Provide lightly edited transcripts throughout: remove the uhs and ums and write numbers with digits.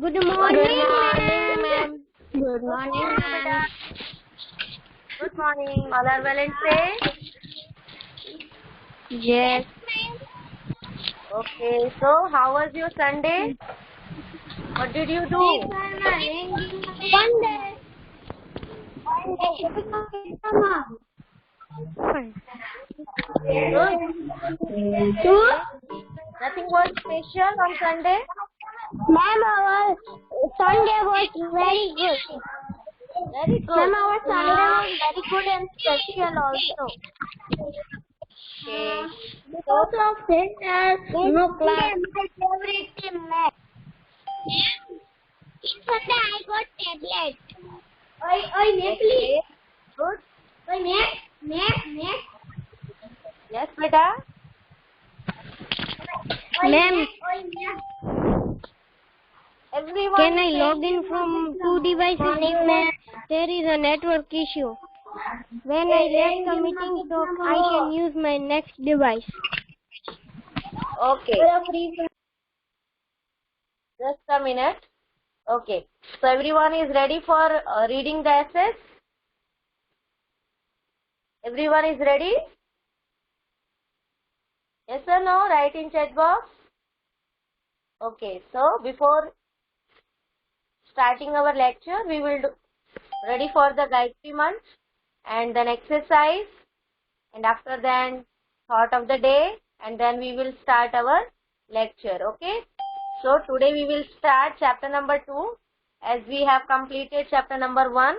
Good morning, ma'am. Good morning, ma'am. Good morning. All are well and safe? Yes. Okay. So, how was your Sunday? What did you do? One day. Good. Two. Nothing was special on Sunday? Ma'am, our Sunday was very good. Very good. Ma'am, our Sunday was very good and special also. Okay. Because of it, no class. My favorite team, Mac. In Sunday, I got tablet. Okay. Good. Mac. Yes, beta. Ma'am, Everyone. can I log in from two devices if there is a network issue? When I left the meeting, so I can use my next device. Okay. Just a minute. Okay. So, everyone is ready for reading the essays? Everyone is ready? Yes or no? Write in chat box. Okay. So, before starting our lecture, we will do ready for the Gayatri month and then exercise, and after then thought of the day, and then we will start our lecture. Okay. So today we will start chapter number 2 as we have completed chapter number 1,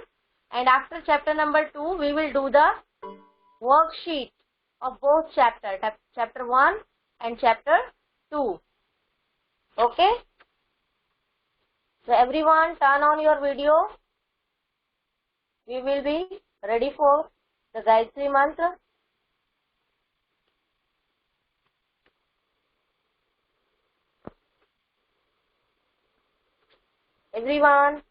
and after chapter number 2 we will do the worksheet of both chapter 1 and chapter 2. Okay. So everyone turn on your video. We will be ready for the Gayatri mantra. Everyone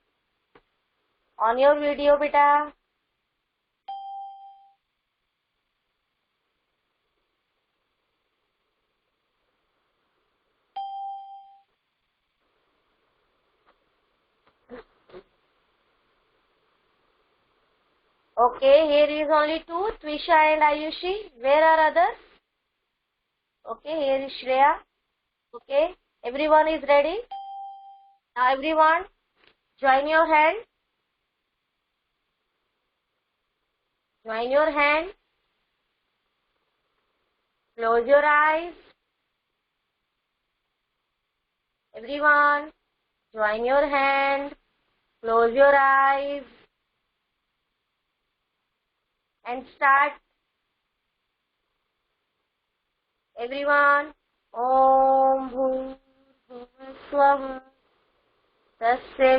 on your video, beta. Okay, here is only two, Twisha and Ayushi. Where are others? Okay, here is Shreya. Okay, everyone is ready. Now everyone, join your hand. Join your hand. Close your eyes. Everyone, join your hand. Close your eyes. And start. Everyone, Om Bhurbhuvah Swaha Tasya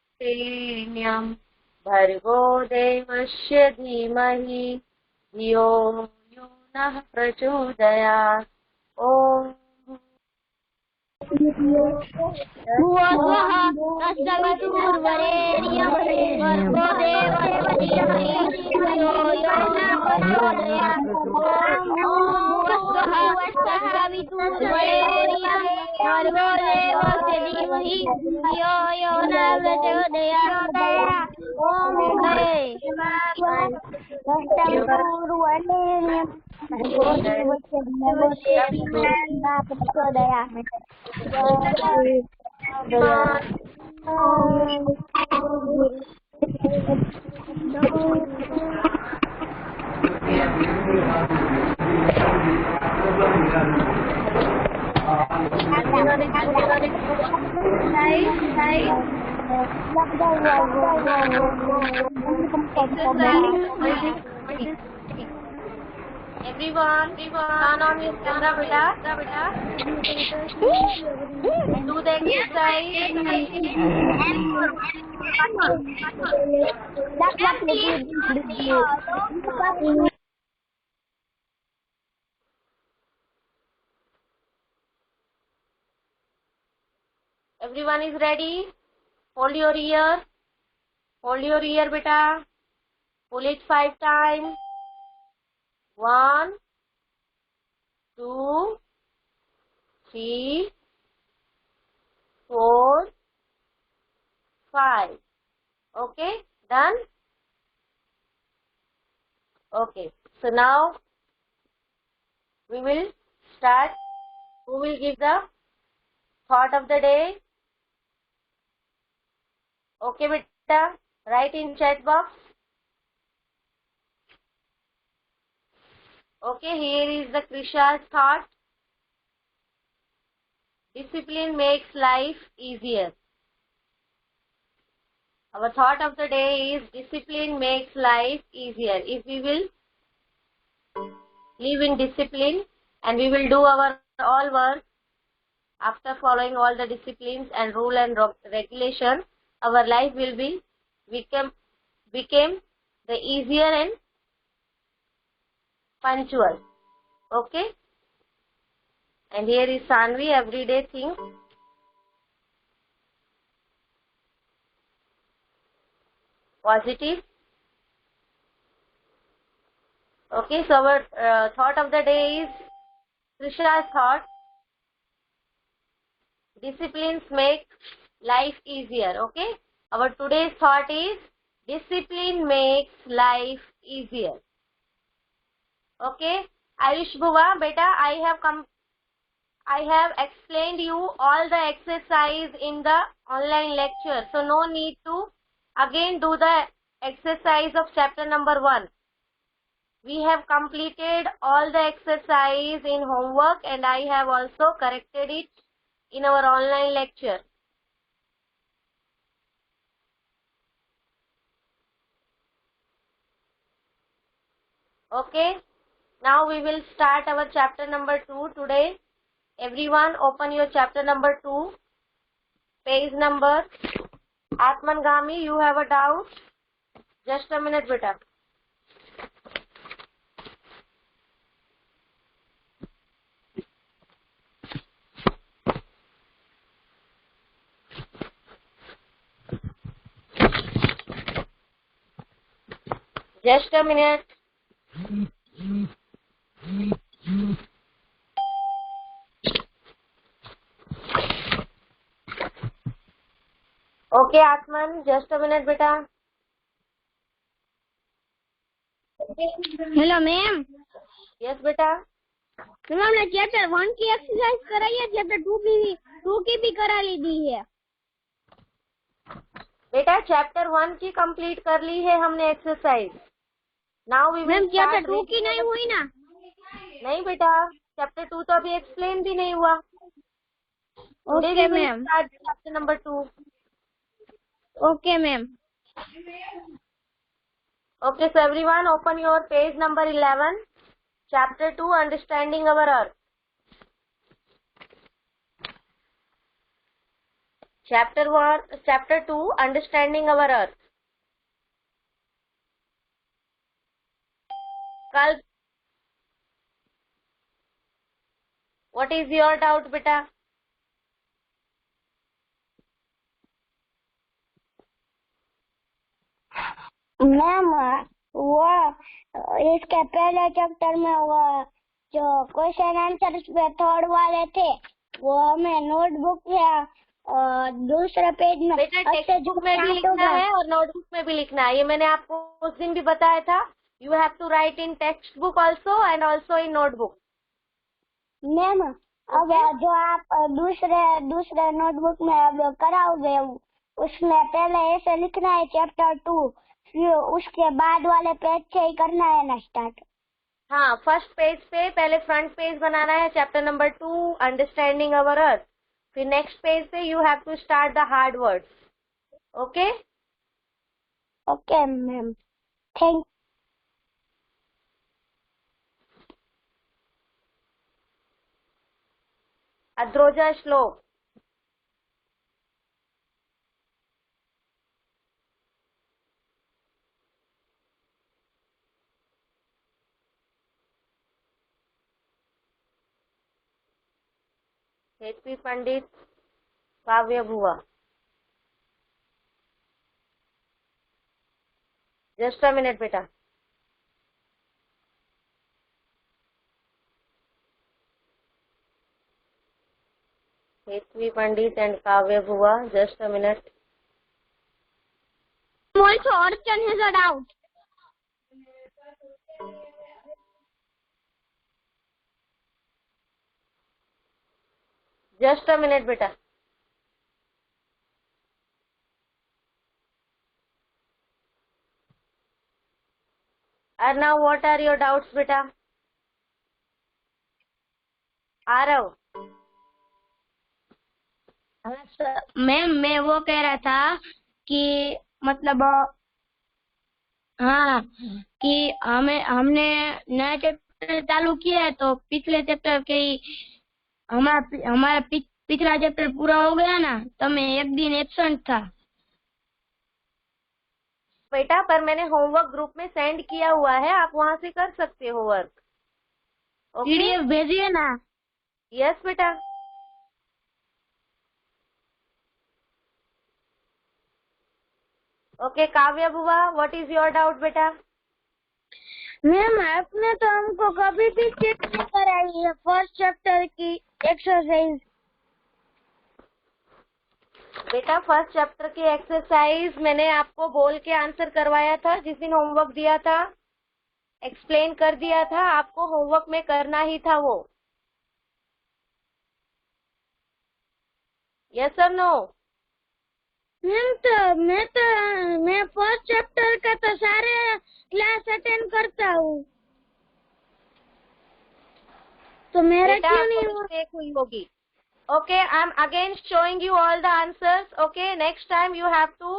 Viturenyam Bhargo Devasya Dhimahi Dhiyo Yo Nah Prachodayat. Om भुवस्वः तस्सवितुर्वरेण्यं भर्गो देवस्य धीमहि धियो यो नः प्रचोदयात्। ॐ भुवस्वः तस्सवितुर्वरेण्यं भर्गो देवस्य धीमहि धियो यो नः प्रचोदयात्। ॐ तस्सवितुर्वरेण्यं भर्गो देवस्य धीमहि धियो यो नः प्रचोदयात्। Everyone, turn on your camera, beta. And do the exercise. Everyone is ready? Hold your ear. Hold your ear, beta. Pull it 5 times. 1, 2, 3, 4, 5. Okay, done? Okay, so now we will start. Who will give the thought of the day? Okay, beta, write in chat box. Okay, here is the Krisha's thought. Discipline makes life easier. Our thought of the day is discipline makes life easier. If we will live in discipline and we will do our all work after following all the disciplines and rule and regulation, our life will become the easier and punctual. Okay? And here is Sanvi, everyday thing. Positive. Okay, so our thought of the day is Trisha's thought. Disciplines make life easier. Okay, our today's thought is discipline makes life easier. Okay, Ayush Bhuva, beta, I have explained you all the exercise in the online lecture, so no need to again do the exercise of chapter number 1. We have completed all the exercise in homework and I have also corrected it in our online lecture. Okay, now we will start our chapter number 2 today. Everyone open your chapter number 2, page number. Atmangami, you have a doubt? Just a minute, beta. Just a minute. Okay, Atman, just a minute, beta. Hello ma'am. Yes, beta. Ma'am हमने chapter 1 की exercise कराई है, chapter 2 की भी करा ली दी है। बेटा chapter 1 की कंप्लीट कर ली है हमने exercise. Now we will chapter 2 की नहीं हुई ना? नहीं बेटा, चैप्टर 2 तो अभी एक्सप्लेन भी नहीं हुआ। Okay ma'am. Chapter number 2। Okay ma'am. Okay, so everyone open your page number 11, chapter 2, understanding our earth. Chapter 2, understanding our earth. Kalp, what is your doubt, beta? Ma'am वो इसके पहले चैप्टर में वो जो क्वेश्चन आंसर पे third वाले थे वो हमें नोटबुक या दूसरे पेज में बेटा टेक्स्ट बुक में भी लिखना है और नोटबुक में भी लिखना है। ये मैंने आपको उस दिन भी बताया था। You have to write in text book also and also in notebook. Ma'am अब जो आप दूसरे नोटबुक में अब कराओगे उसमें पहले ऐसे लिखना है चैप्टर 2, फिर उसके बाद वाले पेज से ही करना है ना स्टार्ट। हाँ, फर्स्ट पेज पे पहले फ्रंट पेज बनाना है chapter number 2 understanding our earth. फिर नेक्स्ट पेज पे you have to start the hard words. Okay okay ma'am, thank. Adroja Shlok. Hetvi पंडित, काव्य भुआ। जस्ट अ मिनट बेटा। हेतवी पंडित एंड काव्य भुआ, just a minute. Also, Archan has a doubt. Just a minute, beta. Arnav, what are your doubts, beta? Aarav, ma'am मैं वो कह रहा था कि मतलब हाँ कि हमने नया चैप्टर चालू किया है तो पिछले चैप्टर के हमारा पिछला चैप्टर पूरा हो गया ना तो मैं एक दिन एब्सेंट था। बेटा पर मैंने होमवर्क ग्रुप में सेंड किया हुआ है, आप वहां से कर सकते हो वर्क। ओके, पीडीएफ भेजिए ना। यस बेटा। ओके काव्या बुआ, व्हाट इज योर डाउट बेटा? मैम आपने तो हमको कभी भी चेक नहीं कराई है फर्स्ट चैप्टर की एक्सरसाइज। बेटा फर्स्ट चैप्टर की एक्सरसाइज मैंने आपको बोल के आंसर करवाया था जिस दिन होमवर्क दिया था, एक्सप्लेन कर दिया था, आपको होमवर्क में करना ही था वो। यस और नो? मैम मैं फर्स्ट चैप्टर का तो सारे क्लास अटेंड करता हूँ तो मेरा बेटा क्यों आपको नहीं हुआ? मिस्टेक हुई होगी। Okay, I'm again showing you all the answers. Okay, next time you have to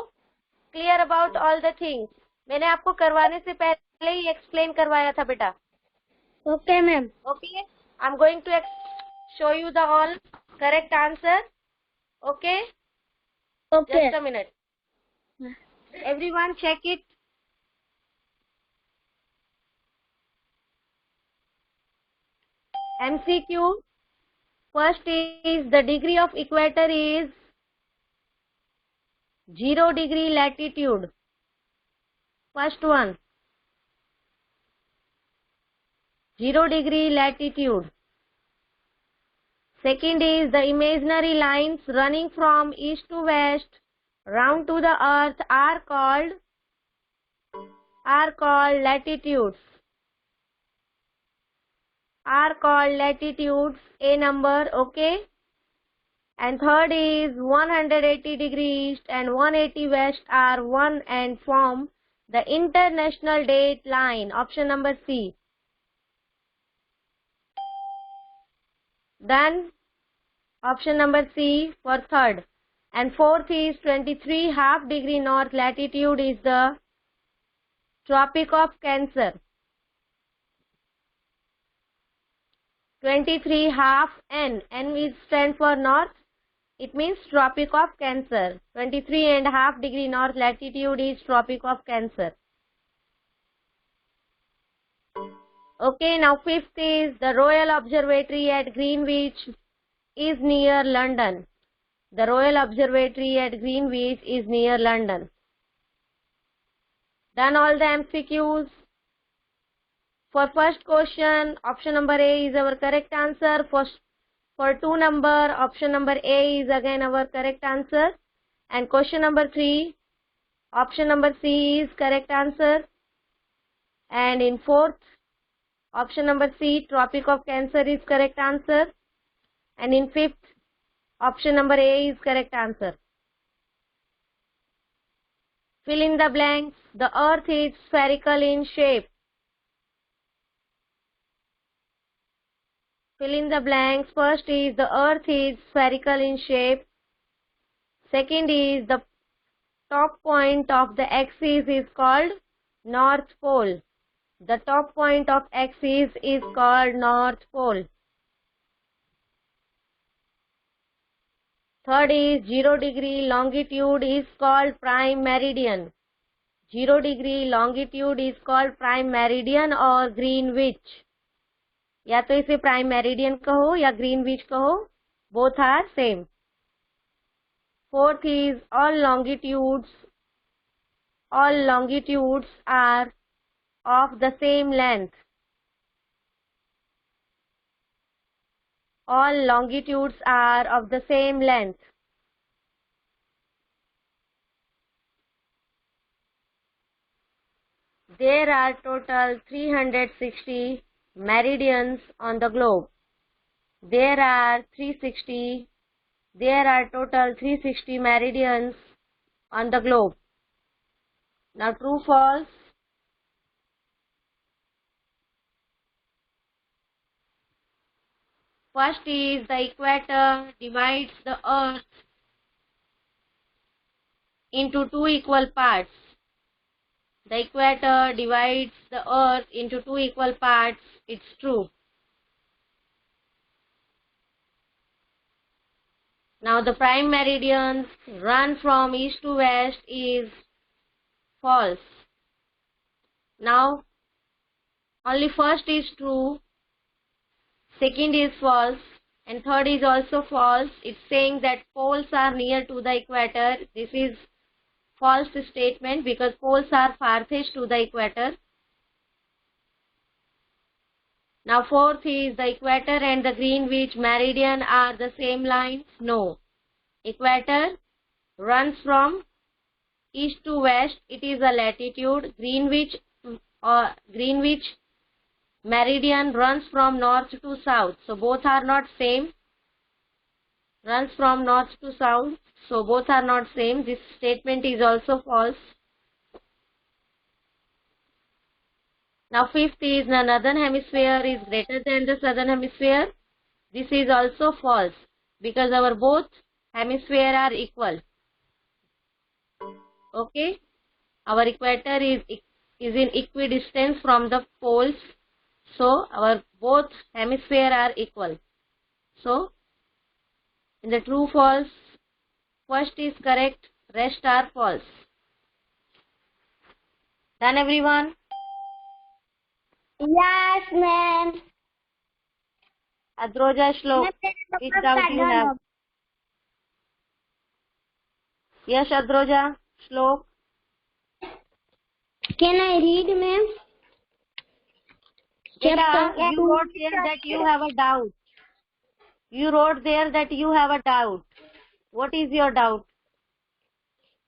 clear about all the things. मैंने आपको करवाने से पहले ही एक्सप्लेन करवाया था बेटा। Okay ma'am. Okay, I'm going to show you the all correct answer. Okay, okay just a minute. Everyone check it. MCQ. First is the degree of equator is 0 degree latitude. First one, 0 degree latitude. Second is the imaginary lines running from east to west round to the earth are called latitudes. Are called latitudes. A number, okay. And third is 180 degree east and 180 west are one and form the international date line. Option number C. Then option number C for third. And fourth is 23 half degree north latitude is the Tropic of Cancer. 23 half N. N is stand for north. It means Tropic of Cancer. 23 and half degree north latitude is Tropic of Cancer. Okay, now fifth is the Royal Observatory at Greenwich is near London. The Royal Observatory at Greenwich is near London. Done all the MCQs. For first question, option number A is our correct answer. For 2 number, option number A is again our correct answer. And question number 3, option number C is correct answer. And in fourth, option number C, Tropic of Cancer is correct answer. And in fifth, option number A is correct answer. Fill in the blanks. The earth is spherical in shape. Fill in the blanks. First is the earth is spherical in shape. Second is the top point of the axis is called North Pole. The top point of axis is called North Pole. Third is 0 degree longitude is called prime meridian. 0 degree longitude is called prime meridian or Greenwich. या तो इसे prime meridian कहो या Greenwich कहो, both are same. Fourth is all longitudes are of the same length. All longitudes are of the same length. there are total 360 meridians on the globe. There are total 360 meridians on the globe. Now true, false. First is the equator divides the earth into two equal parts. The equator divides the earth into two equal parts. It's true. Now the prime meridians run from east to west is false. Now only first is true, second is false, and third is also false. It's saying that poles are near to the equator. This is false statement because poles are farthest to the equator. Now fourth is the equator and the Greenwich meridian are the same line. No. Equator runs from east to west. It is a latitude. Greenwich meridian runs from north to south. So both are not same. Runs from north to south. So both are not same. This statement is also false. Now fifth is the northern hemisphere is greater than the southern hemisphere. This is also false because our both hemisphere are equal. Okay, our equator is in equidistance from the poles, so our both hemisphere are equal. So in the true false, first is correct, rest are false. Done, everyone? Yes, ma'am. Adroja Shlok, which doubt you have? Yes, Adroja Shlok. Can I read, ma'am? Beta, you wrote there that you have a doubt. You wrote there that you have a doubt. What is your doubt?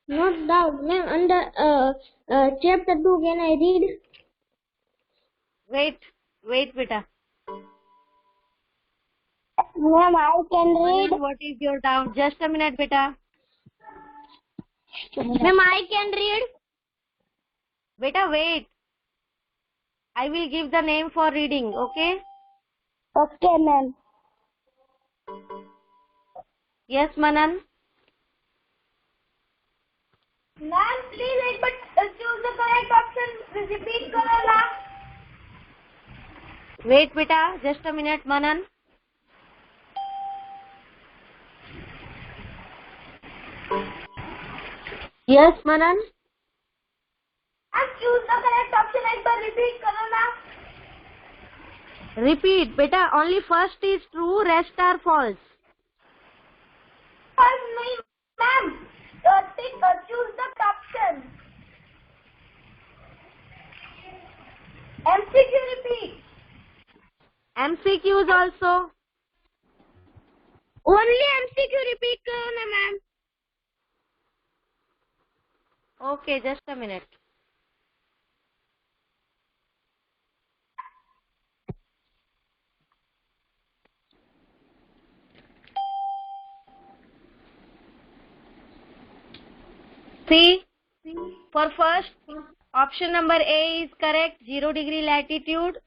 Not doubt, ma'am. Under chapter 2, can I read? Wait, beta. Ma'am, I can read. What is your doubt? Just a minute, beta. Ma'am, I can read. Beta, wait. I will give the name for reading, okay? Okay, ma'am. Yes, Manan? Ma'am, please wait, but choose the correct option. Repeat Corona. Wait, beta. Just a minute, Manan. Yes, Manan? And choose the correct option as per repeat Corona. Repeat, beta. Only first is true, rest are false. Ma'am, choose the option. MCQ repeat. MCQs also. Only MCQ repeat Corona, ma'am. Okay, just a minute. See, for first, option number A is correct, 0 degree latitude.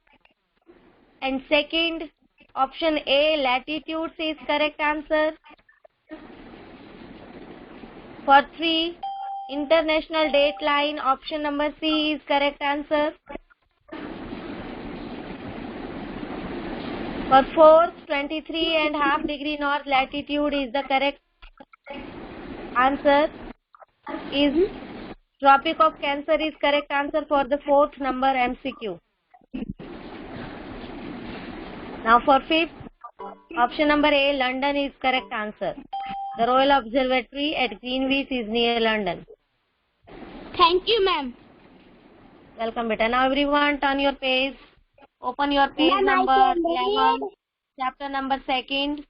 And second, option A, latitudes is correct answer. For 3, international date line, option number C is correct answer. For 4th, 23.5 degree north latitude is the correct answer. Is Tropic of Cancer is correct answer for the 4th number MCQ. Now for 5th, option number A, London is correct answer. The Royal Observatory at Greenwich is near London. Thank you, ma'am. Welcome, beta. Now everyone turn your page. Open your page Ma'am, number I can 11, read. chapter number 2nd.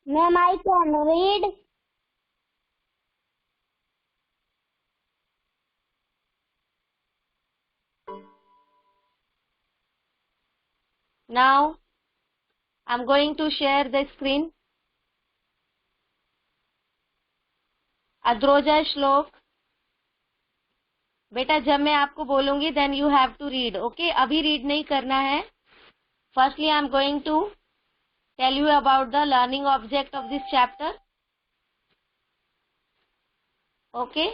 Ma'am, I can read. Now I'm going to share the screen. अद्रोजा श्लोक. बेटा जब मैं आपको बोलूंगी then you have to read. Okay? अभी read नहीं करना है. Firstly, I'm going to tell you about the learning object of this chapter. Okay?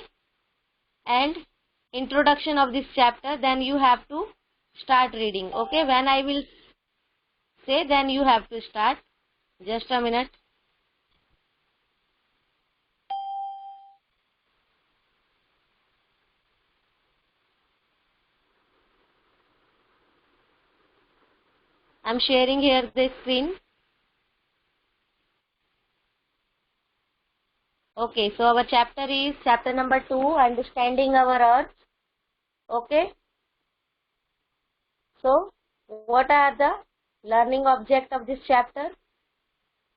And introduction of this chapter. Then you have to start reading. Okay? When I will say, then you have to start. Just a minute. I'm sharing here the screen. Okay, so our chapter is chapter number 2, understanding our earth. Okay. So, what are the learning object of this chapter?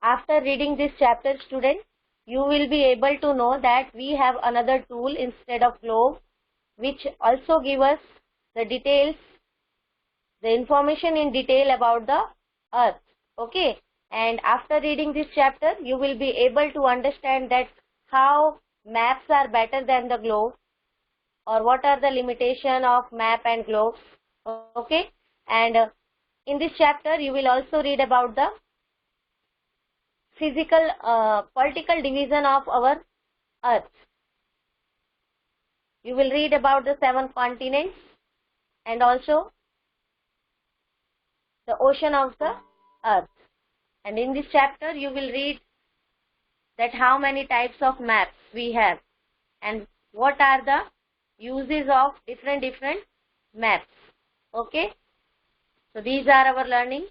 After reading this chapter, student, you will be able to know that we have another tool instead of globe, which also give us the details, the information in detail about the earth. Okay. And after reading this chapter, you will be able to understand that how maps are better than the globe, or what are the limitation of map and globe. Okay. And in this chapter, you will also read about the physical, political division of our earth. You will read about the 7 continents and also the ocean of the earth. And in this chapter, you will read that how many types of maps we have and what are the uses of different maps. Okay. So these are our learning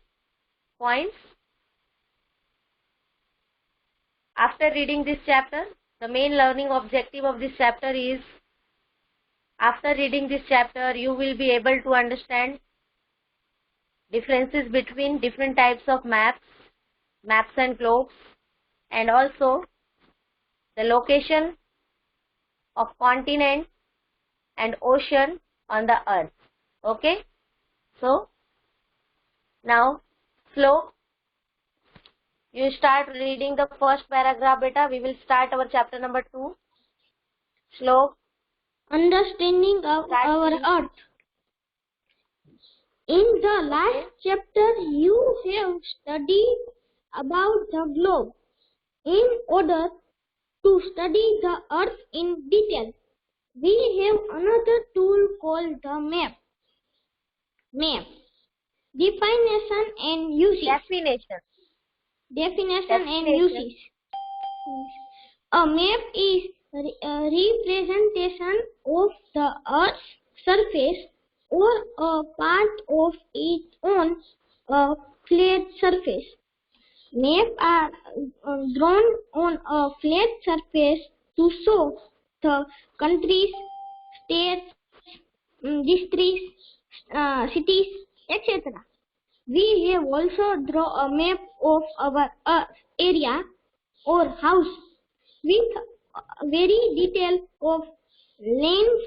points. After reading this chapter, the main learning objective of this chapter is, after reading this chapter, you will be able to understand differences between different types of maps and globes, and also the location of continent and ocean on the earth. Okay. So now, slow. You start reading the first paragraph, beta. We will start our chapter number 2. Slow. Understanding of our earth. In the last chapter, you have studied about the globe. In order to study the earth in detail, we have another tool called the map. Definition and uses. Definition and uses. A map is a representation of the earth's surface or a part of it on a flat surface. Maps are drawn on a flat surface to show the countries, states, districts, cities, etc. We have also drawn a map of our area or house with very detail of lanes,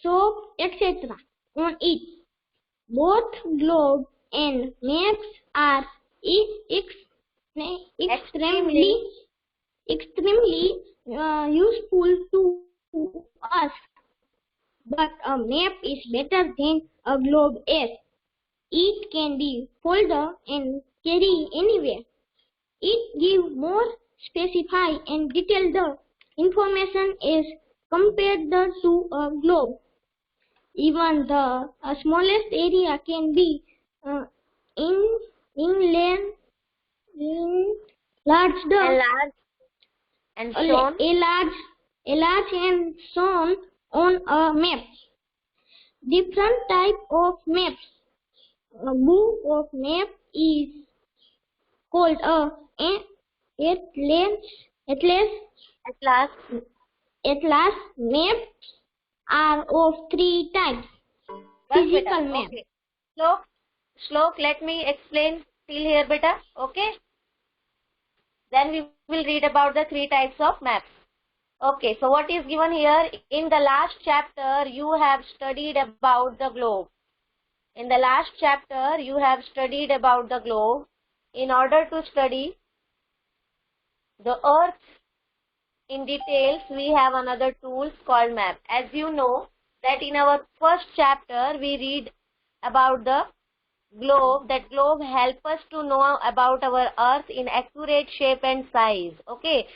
shop, etc. on it. Both globe and maps are extremely useful to us, but a map is better than a globe as it can be folded and carried anywhere. It gives more specified and detailed information as compared to a globe. Even the smallest area can be enlarged and shown on a map. Different type of maps. A book of map is called a atlas. Maps are of 3 types. Physical map. Okay. Slow. Let me explain till here, beta. Okay. Then we will read about the 3 types of maps. Okay. So what is given here? In the last chapter, you have studied about the globe. In the last chapter, you have studied about the globe. In order to study the earth in details, we have another tool called map. As you know that in our first chapter, we read about the globe. That globe help us to know about our earth in accurate shape and size. Okay,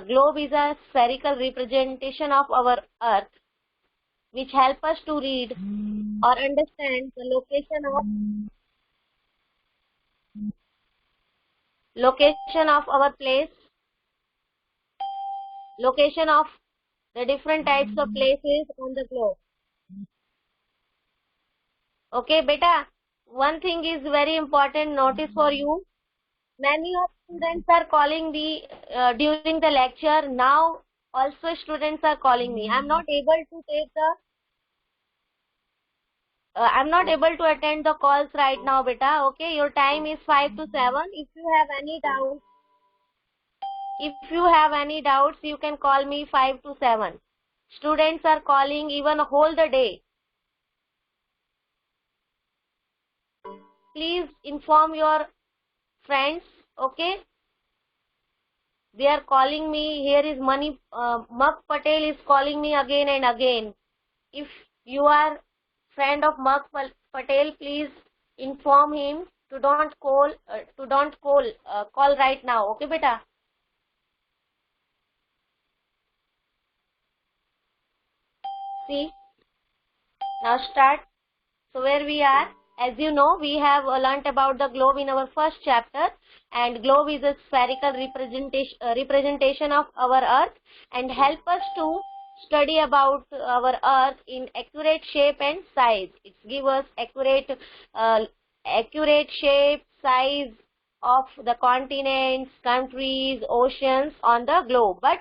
globe is a spherical representation of our earth, which help us to read or understand the location of our place, location of the different types of places on the globe. Okay, beta. One thing is very important notice for you. Many of students are calling the during the lecture. Now also students are calling me. I'm not able to attend the calls right now, beta. Okay, your time is 5 to 7. If you have any doubts, you can call me 5 to 7. Students are calling even whole the day. Please inform your friends. Okay, they are calling me. Here is Mani Mak Patel is calling me again and again. If you are friend of Mak Patel, please inform him to don't call call right now. Okay, beta. See, now start. So where we are, as you know, we have learnt about the globe in our first chapter, and globe is a spherical representation of our earth and help us to study about our earth in accurate shape and size. It gives us accurate shape, size of the continents, countries, oceans on the globe. But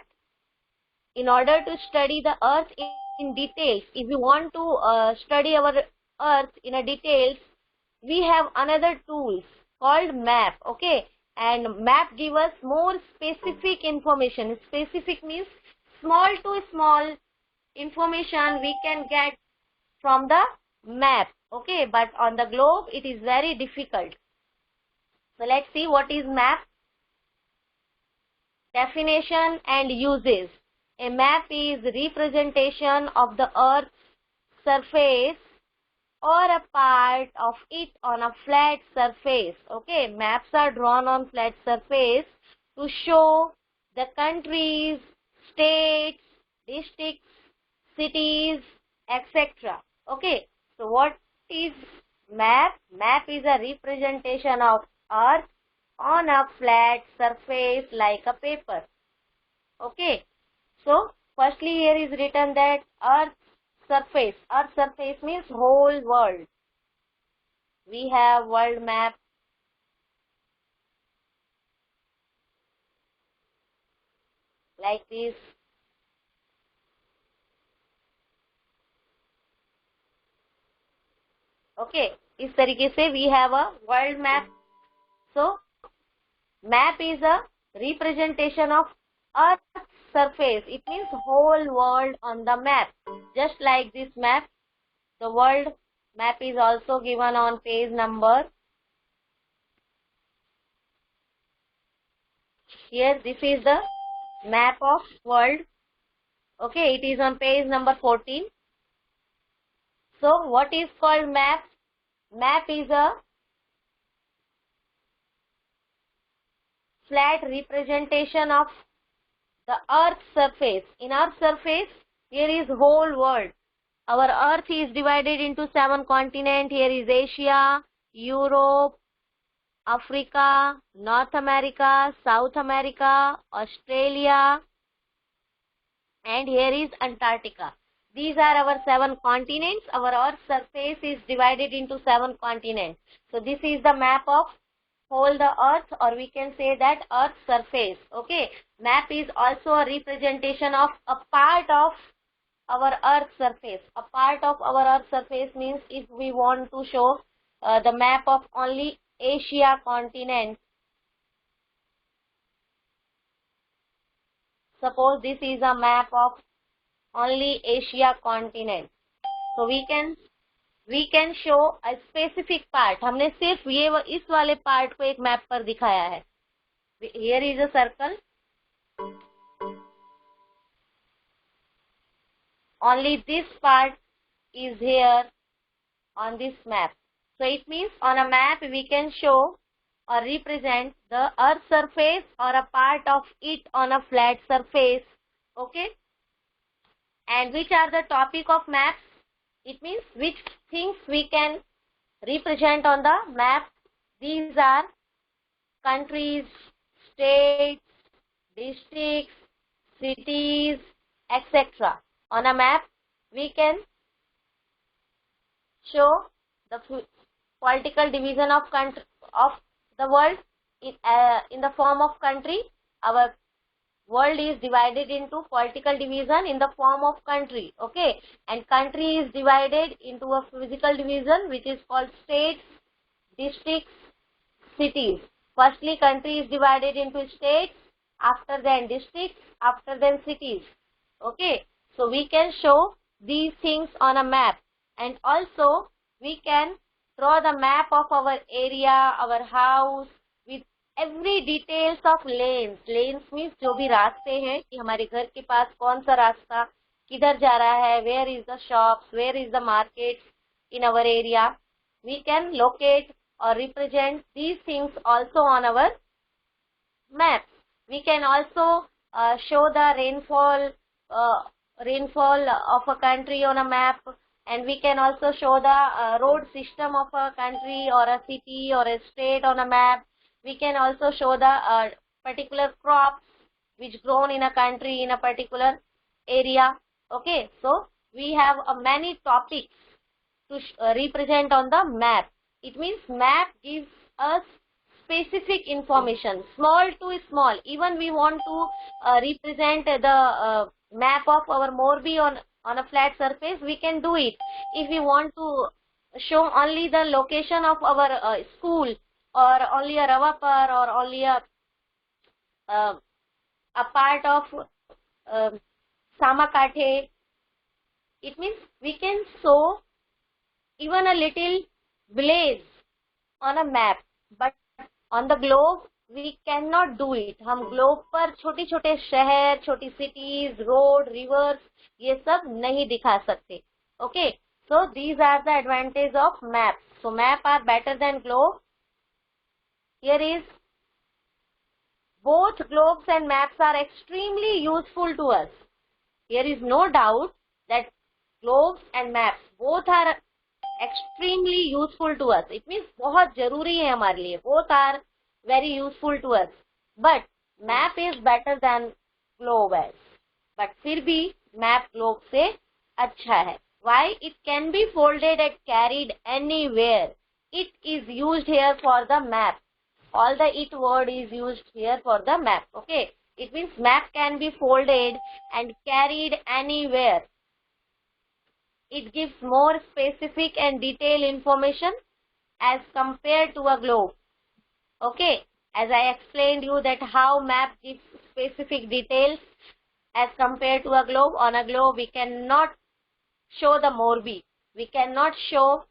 in order to study the earth in details, if we want to study our earth in a details, we have another tool called map. Okay, and map give us more specific information. Specific means small to small information we can get from the map. Okay, but on the globe it is very difficult. So let's see what is map. Definition and uses. A map is representation of the earth's surface or a part of it on a flat surface. Okay, maps are drawn on flat surface to show the countries, states, districts, cities, etc. Okay, so what is map? Map is a representation of earth on a flat surface like a paper. Okay, so firstly here is written that earth surface. Earth surface means whole world. We have world map. Like this. Okay, इस तरीके से we have a world map. So map is a representation of earth surface. It means whole world on the map. Just like this map, the world map is also given on page number. Here this is the map of world. Okay, it is on page number 14. So what is called map? Map is a flat representation of the earth surface. In earth surface, here is whole world. Our earth is divided into 7 continents. Here is Asia, Europe, Africa, North America, South America, Australia, and here is Antarctica. These are our 7 continents. Our earth surface is divided into 7 continents. So this is the map of whole the earth, or we can say that earth surface. Okay, map is also a representation of a part of our earth surface. A part of our earth surface means if we want to show the map of only Asia continent. Suppose this is a map of only Asia continent. So we can we can show a specific part. हमने सिर्फ ये इस वाले part को एक map पर दिखाया है. Here is a circle. Only this part is here on this map. So it means on a map we can show or represent the earth surface or a part of it on a flat surface. Okay. And which are the topic of maps? It means which things we can represent on the map. These are countries, states, districts, cities, etc. On a map, we can show the political division of the world in the form of country. Our world is divided into political division in the form of country. Okay, and country is divided into a physical division which is called states, districts, cities. Firstly, country is divided into states, after then districts, after then cities. Okay, so we can show these things on a map, and also we can draw the map of our area, our house, with every details of lanes. Lanes means जो भी रास्ते हैं कि हमारे घर के पास कौन सा रास्ता किधर जा रहा है, where is the shops, where is the market in our area. We can locate or represent these things also on our map. We can also show the rainfall of a country on a map, and we can also show the road system of a country or a city or a state on a map. We can also show the particular crops which grown in a country in a particular area. Okay, so we have many topics to represent on the map. It means map gives us specific information, small to small. Even we want to represent the map of our Morbi on a flat surface, we can do it. If we want to show only the location of our school, or only a Ravapar, or only a part of Samakathe, it means we can show even a little village on a map, but on the globe we cannot do it. हम globe पर छोटे छोटे शहर, छोटी cities, road, rivers ये सब नहीं दिखा सकते. Okay, so these are the advantages of maps. So map are better than globe. Here is both globes and maps are extremely useful to us. Here is no doubt that globes and maps both are extremely useful to us. It means बहुत जरूरी है हमारे लिए. Both are very useful to us. But map is better than globe as. But फिर भी map globe से अच्छा है. Why? It can be folded and carried anywhere. It is used here for the map. All the it word is used here for the map. Okay. It means map can be folded and carried anywhere. It gives more specific and detailed information as compared to a globe. Okay, as I explained you that how map gives specific details as compared to a globe. On a globe we cannot show the Morbi, we cannot show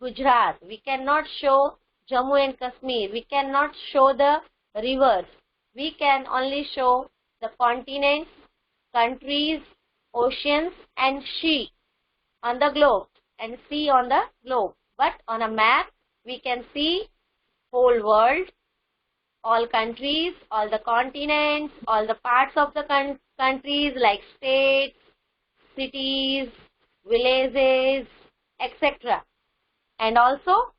Gujarat, we cannot show Jammu and Kashmir, we cannot show the rivers. We can only show the continents, countries, oceans and sea on the globe and sea on the globe. But on a map we can see whole world, all countries, all the continents, all the parts of the countries like states, cities, villages, etc. And also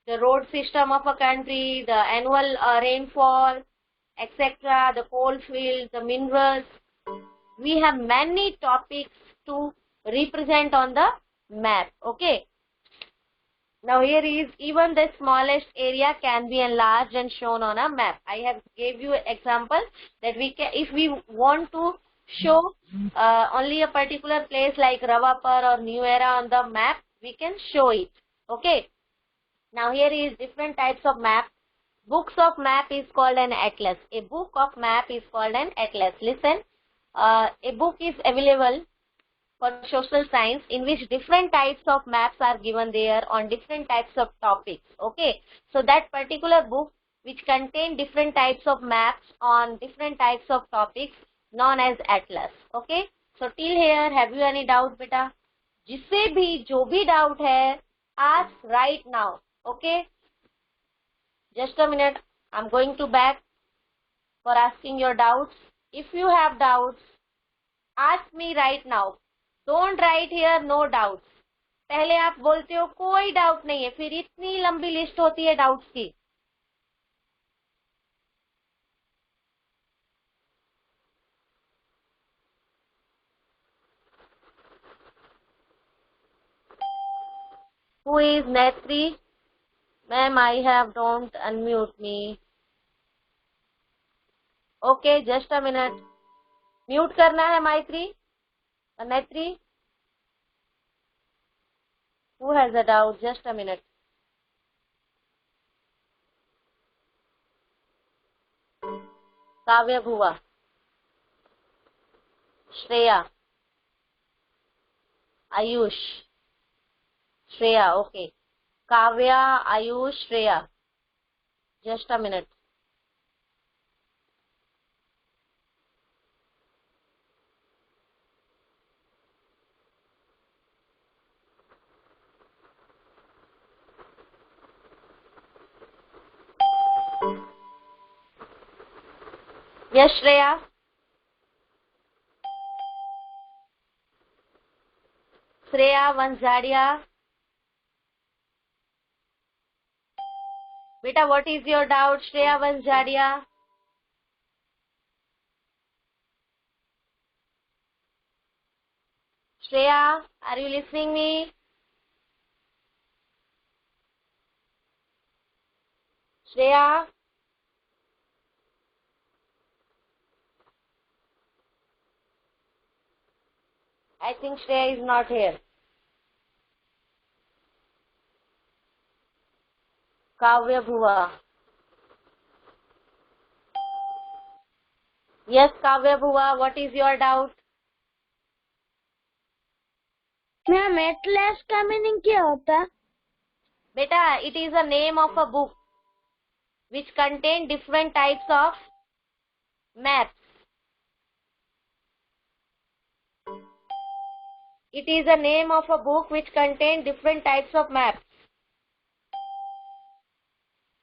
the road system of a country, the annual rainfall, etc., the coal fields, the minerals. We have many topics to represent on the map. Okay. Now here is even the smallest area can be enlarged and shown on a map. I have gave you an example that we can, if we want to show only a particular place like Ravapar or New Era on the map, we can show it. Okay. Now here is different types of map. Books of map is called an atlas. A book of map is called an atlas. Listen, a book is available for social science, in which different types of maps are given there on different types of topics. Okay, so that particular book which contain different types of maps on different types of topics known as atlas. Okay, so till here have you any doubt beta? जिससे भी जो भी doubt है ask right now. Okay, just a minute, I'm going to back for asking your doubts. If you have doubts, ask me right now. Don't write here no doubts. पहले आप बोलते हो कोई डाउट नहीं है, फिर इतनी लंबी लिस्ट होती है डाउट्स की. Who is Netri? Ma'am, I have, don't unmute me. Okay, just a minute. Mute करना है Maitri? Netri? Who has a doubt? Just a minute. Kavya Bhuva. Shreya. Ayush. Shreya, okay. Kavya, Ayush, Shreya. Just a minute. Yes, Shreya. Shreya Vanzadia. Beta, what is your doubt, Shreya Vanzadia? Shreya, are you listening me? Shreya? I think Shreya is not here. Kavya Bhuva. Yes, Kavya Bhuva, what is your doubt? Ma'am Atlas का meaning क्या होता है? Beta, it is a name of a book which contain different types of maps. It is a name of a book which contain different types of maps.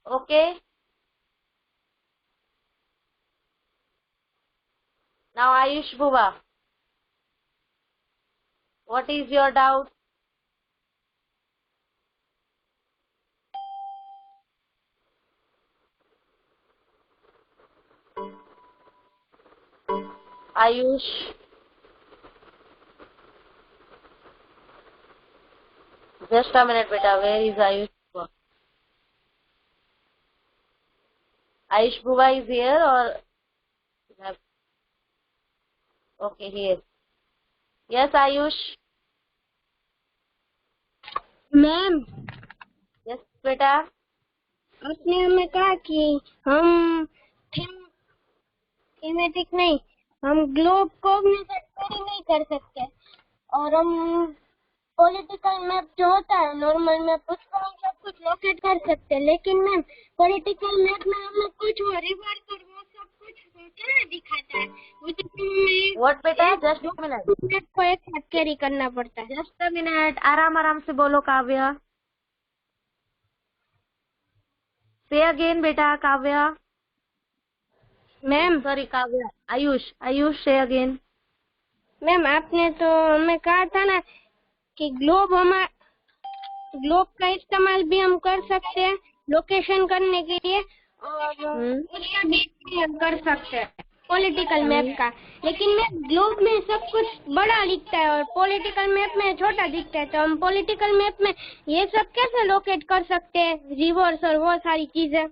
Okay. Now Ayush Bhuva, what is your doubt? Ayush. Just a minute, beta. Where is Ayush Bhuva? Ayush Bhuva is here or? Okay, here. Yes, Ayush. Ma'am Yes, beta. आपने हमें कहा कि हम thematic नहीं, हम globe Cognizant query नहीं कर सकते और हम पॉलिटिकल मैप जो होता है नॉर्मल मैप उसको हम सब कुछ लोकेट कर सकते हैं, लेकिन मैम पॉलिटिकल मैप में हमें कुछ वो रिवर्स और वो सब कुछ क्या दिखाता है, What beta? Just a minute. Map को एक साथ कैरी करना पड़ता है. Just a minute. आराम आराम से बोलो Kavya. Say again, beta. Kavya. Ma'am Sorry, Kavya. Ayush, say again. Ma'am आपने तो हमें कहा था ना कि ग्लोब का इस्तेमाल भी हम कर सकते हैं लोकेशन करने के लिए और उसका भी इस्तेमाल कर सकते हैं पॉलिटिकल मैप का, लेकिन मैम ग्लोब में सब कुछ बड़ा दिखता है और पॉलिटिकल मैप में छोटा दिखता है, तो हम पॉलिटिकल मैप में ये सब कैसे लोकेट कर सकते हैं, रिवर्स और वो सारी चीजें?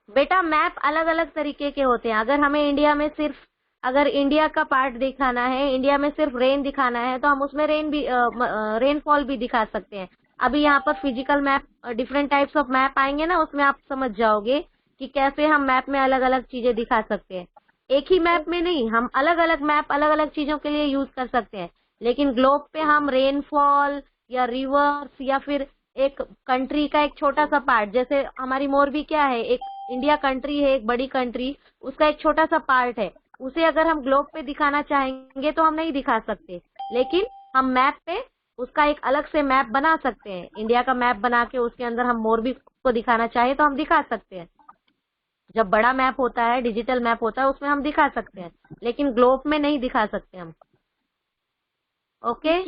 बेटा मैप अलग अलग तरीके के होते हैं. अगर हमें इंडिया में सिर्फ अगर इंडिया का पार्ट दिखाना है, इंडिया में सिर्फ रेन दिखाना है, तो हम उसमें रेनफॉल भी दिखा सकते हैं. अभी यहाँ पर physical map different types of map आएंगे ना, उसमें आप समझ जाओगे कि कैसे हम मैप में अलग अलग चीजें दिखा सकते हैं. एक ही मैप में नहीं, हम अलग अलग मैप अलग अलग चीजों के लिए यूज कर सकते हैं. लेकिन ग्लोब पे हम रेनफॉल या रिवर्स या फिर एक कंट्री का एक छोटा सा पार्ट, जैसे हमारी मोरबी क्या है, एक इंडिया कंट्री है, एक बड़ी कंट्री, उसका एक छोटा सा पार्ट है, उसे अगर हम ग्लोब पे दिखाना चाहेंगे तो हम नहीं दिखा सकते, लेकिन हम मैप पे उसका एक अलग से मैप बना सकते हैं। इंडिया का मैप बना के उसके अंदर हम मोरबी को दिखाना चाहे तो हम दिखा सकते हैं। जब बड़ा मैप होता है, डिजिटल मैप होता है, उसमें हम दिखा सकते हैं, लेकिन ग्लोब में नहीं दिखा सकते हम। ओके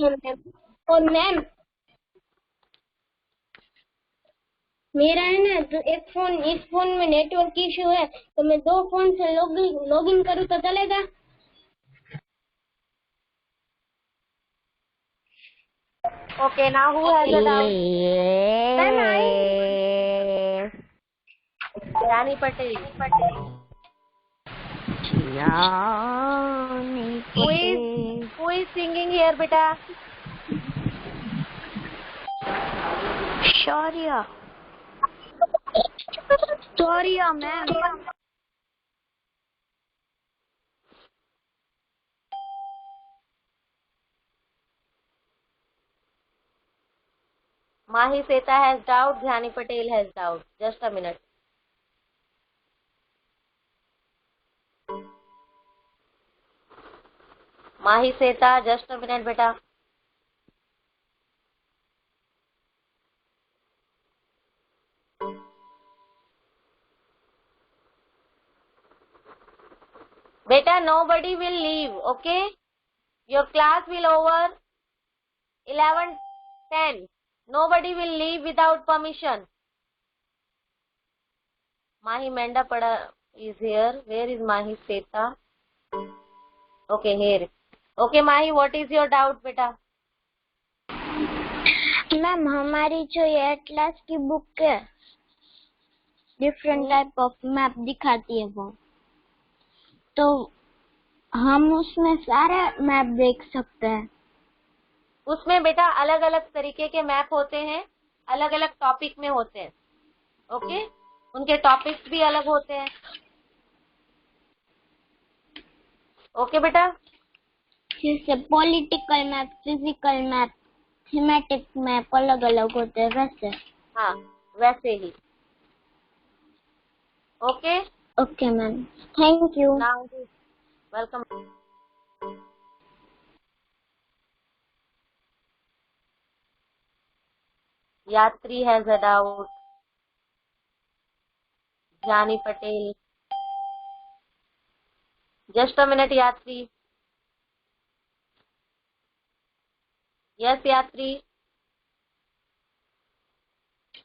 और मैम मेरा है ना, तो एक फोन, इस फोन में नेटवर्क इश्यू है, तो मैं 2 फोन से लॉगिन करूँ तो चलेगा? Okay, now who has a doubt? Rani Patel. Who is singing here, beta? Shaurya. Shaurya ma'am. Mahi Seta has doubt, Dhyani Patel has doubt. Just a minute. Mahi Seta, just a minute, beta. Beta, nobody will leave, okay? Your class will over 11:10. Nobody will leave without permission. Mahi Mendapada is here. Where is Mahi Seta? Okay, here. Okay, Mahi, what is your doubt, beta? Ma'am हमारी जो ये Atlas की book है, different type of map दिखाती है वो, तो हम उसमें सारे मैप देख सकते हैं? उसमें बेटा अलग अलग तरीके के मैप होते हैं, अलग अलग टॉपिक में होते हैं। ओके, उनके टॉपिक्स भी अलग होते हैं। ओके बेटा, जैसे political map, physical map, thematic map अलग अलग होते हैं वैसे? हाँ वैसे ही। Okay okay ma'am, thank you. Now welcome. Yatri has a doubt, Jani Patel. Just a minute Yatri. Yes Yatri.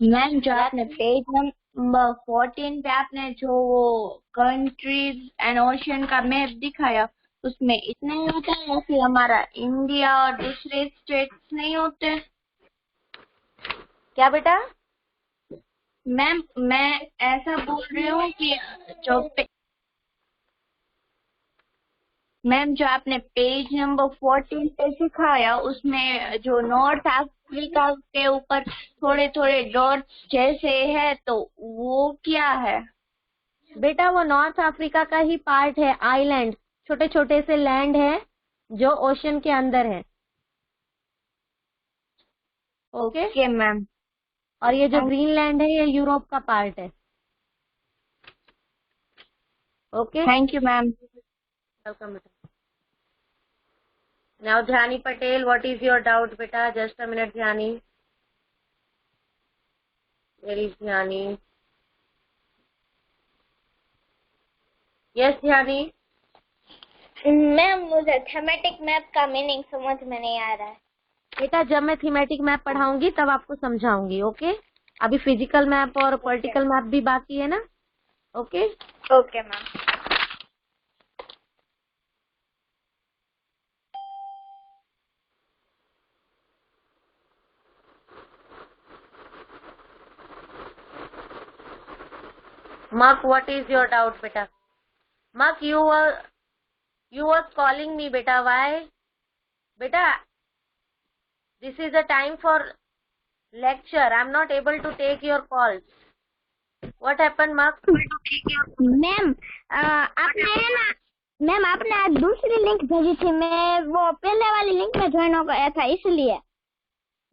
Ma'am जो आपने पेज नंबर 14 पे आपने जो वो कंट्रीज एंड ओशियन का मैप दिखाया, उसमें इतना ही होता है या फिर हमारा इंडिया और दूसरे स्टेट्स नहीं होते? क्या बेटा? मैम मैं ऐसा बोल रही हूँ कि जो मैम जो आपने पेज नंबर 14 पे सिखाया, उसमें जो नॉर्थ अफ्रीका के ऊपर थोड़े थोड़े डॉट्स जैसे है, तो वो क्या है? बेटा वो नॉर्थ अफ्रीका का ही पार्ट है, आइलैंड, छोटे छोटे से लैंड है जो ओशन के अंदर है। Okay ma'am. और ये जो ग्रीनलैंड है ये यूरोप का पार्ट है। Okay, thank you ma'am. Welcome बेटा। Now Dhyani Patel, what is your doubt बेटा? Just a minute Dhyani. Where is Dhyani? Yes Dhyani. Ma'am मुझे थीमेटिक मैप का मीनिंग समझ में नहीं आ रहा है। बेटा जब मैं थीमेटिक मैप पढ़ाऊंगी तब आपको समझाऊंगी। ओके, अभी फिजिकल मैप और पॉलिटिकल मैप भी बाकी है ना। Okay okay ma'am. Mark, what is your doubt beta? Mark, you was calling me beta. Why beta? This is the time for lecture. I'm not able to take your calls. What happened Mark? Ma'am आपने है ना ma'am आपने आज दूसरी link भेजी थी, मैं वो पहले वाली लिंक में ज्वाइन हो गया था इसलिए।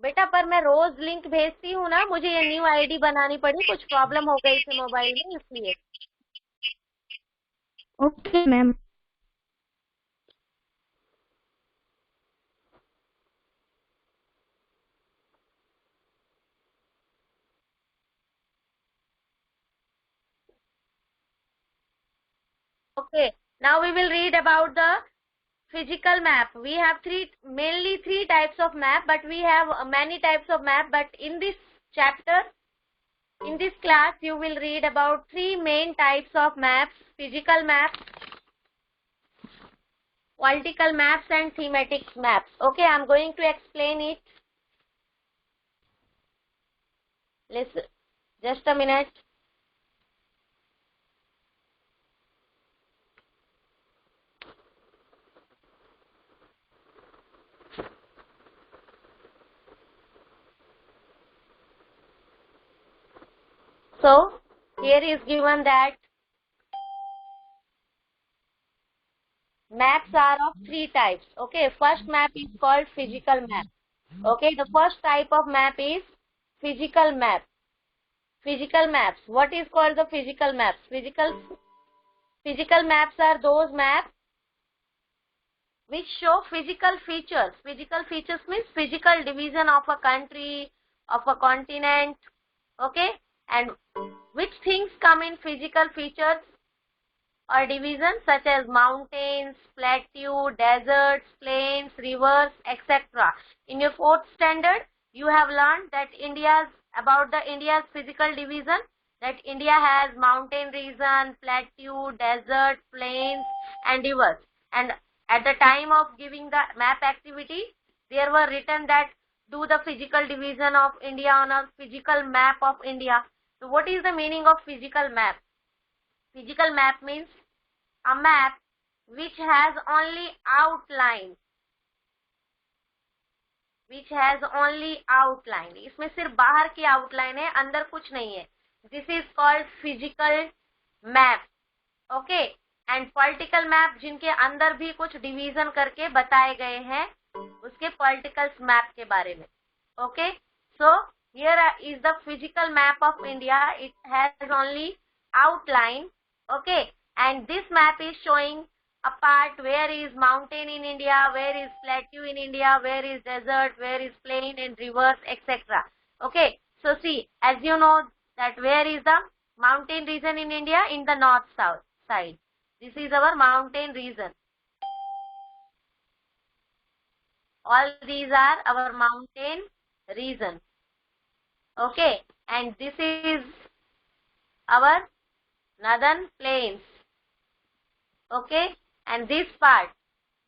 बेटा पर मैं रोज लिंक भेजती हूँ ना, मुझे ये न्यू आईडी बनानी पड़ी, कुछ प्रॉब्लम हो गई थी मोबाइल में इसलिए। Okay ma'am. Okay, now we will read about the physical map. We have mainly three types of map, but we have many types of map. But in this chapter, in this class, you will read about three main types of maps: physical maps, political maps, and thematic maps. Okay, I'm going to explain it. Listen, just a minute. So, here is given that maps are of three types. Okay, first map is called physical map. Okay, the first type of map is physical map. Physical maps. What is called the physical maps? Physical maps are those maps which show physical features. Physical features means physical division of a country, of a continent. Okay, and which things come in physical features or divisions such as mountains, plateau, deserts, plains, rivers, etc. In your fourth standard, you have learned that about the India's physical division, that India has mountain region, plateau, desert, plains, and rivers. And at the time of giving the map activity, there were written that do the physical division of India on a physical map of India. So what is the meaning of physical map? Physical map means a map which has only outline, इसमें सिर्फ बाहर की outline है, अंदर कुछ नहीं है. This is called physical map. Okay, and political map जिनके अंदर भी कुछ डिवीजन करके बताए गए हैं, उसके पॉलिटिकल मैप के बारे में. Okay, so here is the physical map of India. It has only outline. Okay, and this map is showing a part where is mountain in India, where is plateau in India, where is desert, where is plain and rivers, etc. Okay, so see, as you know that where is the mountain region in India? In the north south side. This is our mountain region. All these are our mountain region. Okay, and this is our northern plains. Okay, and this part,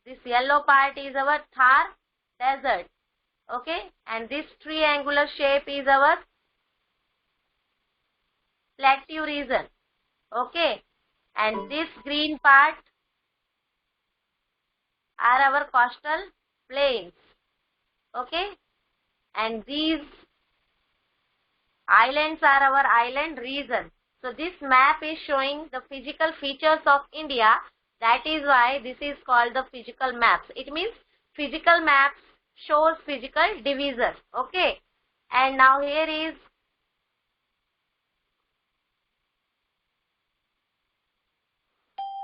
this yellow part is our Thar desert. Okay, and this triangular shape is our plateau region. Okay, and this green part are our coastal plains. Okay, and these islands are our island region. So this map is showing the physical features of India. That is why this is called the physical maps. It means physical maps shows physical division. Okay, and now here is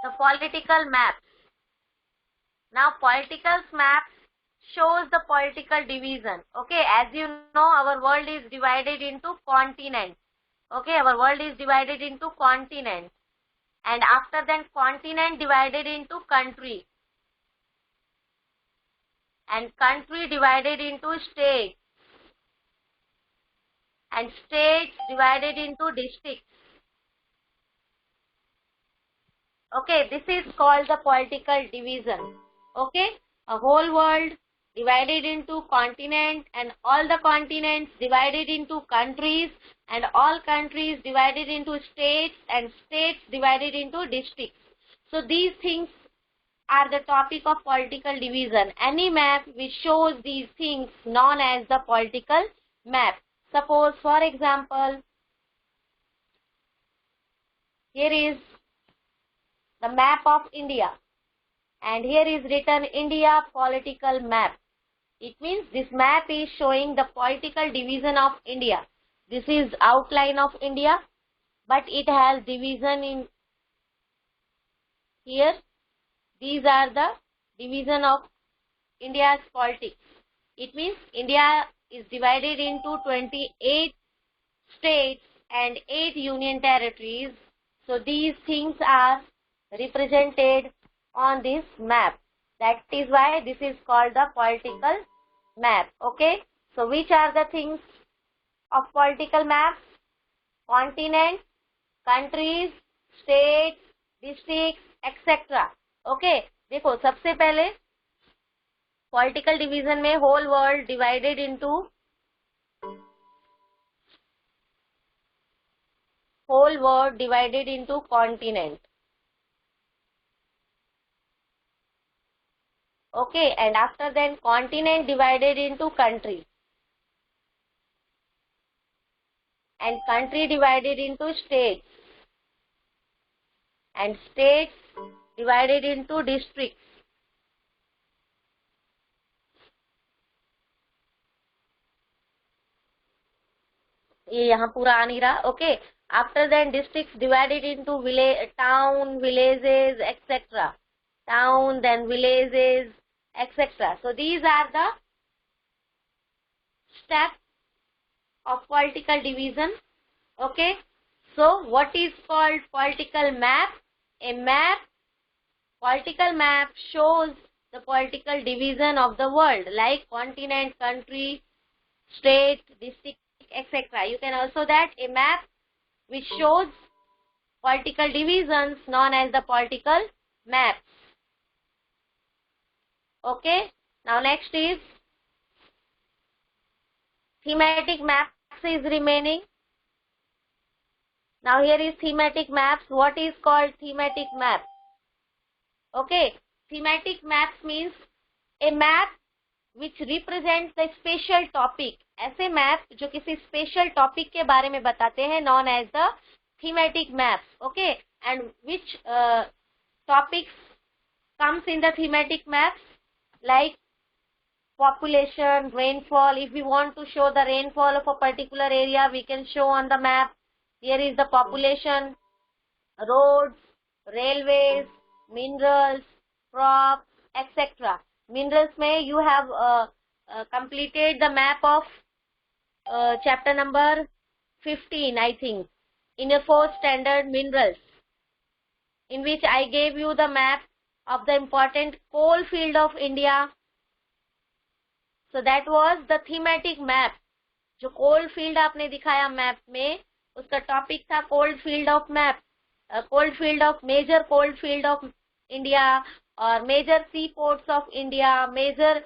the political maps. Now political maps shows the political division. Okay, as you know, our world is divided into continents. Okay, our world is divided into continents, and after that continent divided into country, and country divided into states, and states divided into districts. Okay, this is called the political division. Okay, a whole world divided into continent, and all the continents divided into countries, and all countries divided into states, and states divided into districts. So these things are the topic of political division. Any map which shows these things known as the political map. Suppose, for example, here is the map of India. and here is written India political map. It means this map is showing the political division of India. This is outline of India, but it has division in here. These are the division of India's politics. It means India is divided into 28 states and 8 union territories. So these things are represented on this map. That is why this is called the political map. Okay. So which are the things of political maps? Continent, countries, states, districts, etc. Okay. देखो सबसे पहले political division में whole world divided into continent. Okay, and after then continent divided into country, and country divided into states, and states divided into districts. ये यहाँ पूरा आ नहीं रहा. Okay, after then districts divided into village, town, villages, etc. Town, then villages, etc. So these are the steps of political division. Okay, so what is called political map? A map, political map shows the political division of the world, like continent, country, state, district, etc. You can also that a map which shows political divisions known as the political maps. Okay, now next is thematic maps is remaining. Now here is thematic maps. What is called thematic map? Okay, thematic maps means a map which represents the special topic. ऐसे map जो किसी special topic के बारे में बताते हैं, known as the thematic maps. Okay, and which topics comes in the thematic maps? Like population, rainfall. If we want to show the rainfall of a particular area, we can show on the map. Here is the population, roads, railways, minerals, crops, etc. Minerals में you have completed the map of chapter number 15, I think, in a 4th standard minerals, in which I gave you the map of the important coal field of India. So that was the thematic map. जो coal field आपने दिखाया map में, उसका topic था coal field of map, coal field of major coal field of India, or major seaports of India, major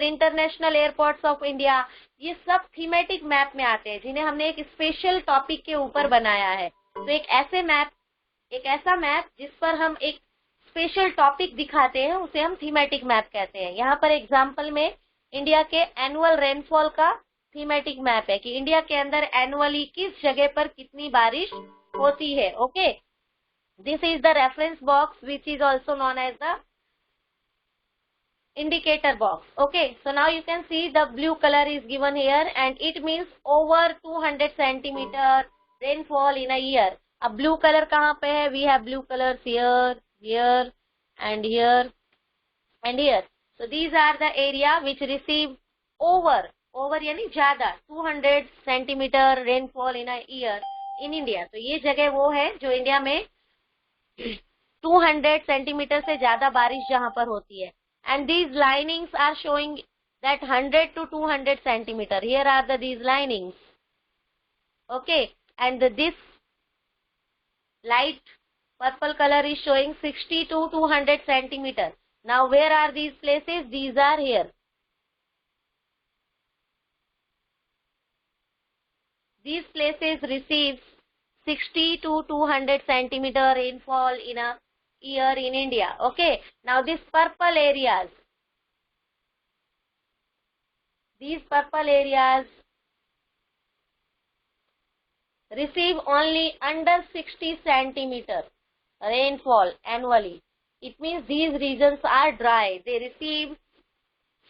international airports of India. ये सब thematic map में आते हैं, जिन्हें हमने एक special topic के ऊपर बनाया है. तो एक ऐसा मैप जिस पर हम एक स्पेशल टॉपिक दिखाते हैं, उसे हम थीमेटिक मैप कहते हैं. यहाँ पर एग्जांपल में इंडिया के एनुअल रेनफॉल का थीमेटिक मैप है कि इंडिया के अंदर एनुअली किस जगह पर कितनी बारिश होती है. Okay, this is the reference box which is also known as the indicator box. Okay, so now you can see the blue color is given here, and it means over 200 centimeter rainfall in a year. अब blue color कहाँ पे है? We have blue colors here, here, and here, and here. So these are the area which receive over यानी ज्यादा 200 centimeter rainfall in a year in India. तो ये जगह वो है जो इंडिया में 200 सेंटीमीटर से ज्यादा बारिश जहाँ पर होती है. And these linings are showing that 100 to 200 centimeter. Here are these linings. Okay, and this light purple color is showing 60 to 200 centimeter. Now where are these places? These are here. These places receive 60 to 200 centimeter rainfall in a year in India. Okay, now these purple areas receive only under 60 centimeter. rainfall annually. It means these regions are dry. They receive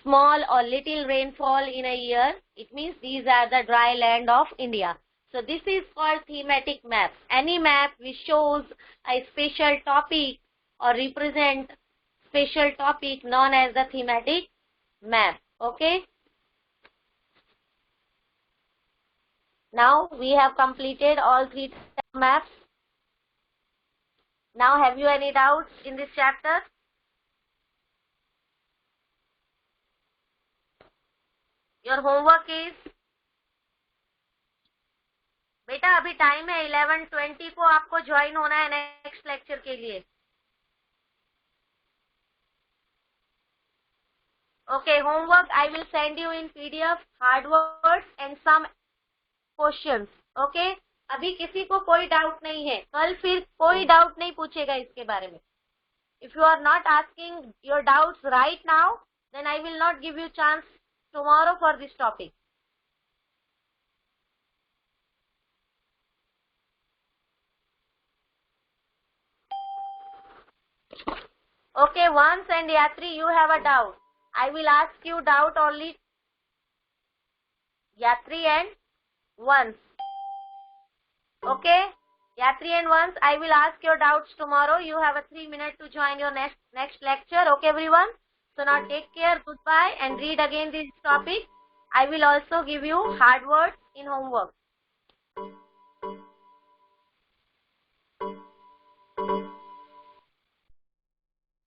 small or little rainfall in a year. It means these are the dry land of India. So this is called thematic map. Any map which shows a special topic or represent special topic known as the thematic map. Okay. Now we have completed all three maps. Now have you any doubts in this chapter? Your homework is, बेटा अभी time है 11:20 को आपको join होना है next lecture के लिए. Okay, homework I will send you in PDF, hard words and some questions. Okay, अभी किसी को कोई डाउट नहीं है, कल फिर कोई डाउट नहीं पूछेगा इसके बारे में. If you are not asking your doubts right now, then I will not give you chance tomorrow for this topic. Okay, once and Yatri, you have a doubt. I will ask you doubt only Yatri and once. Okay, Yatri and once. I will ask your doubts tomorrow. You have a 3 minutes to join your next lecture. Okay, everyone. So now take care. Goodbye and read again this topic. I will also give you hard words in homework.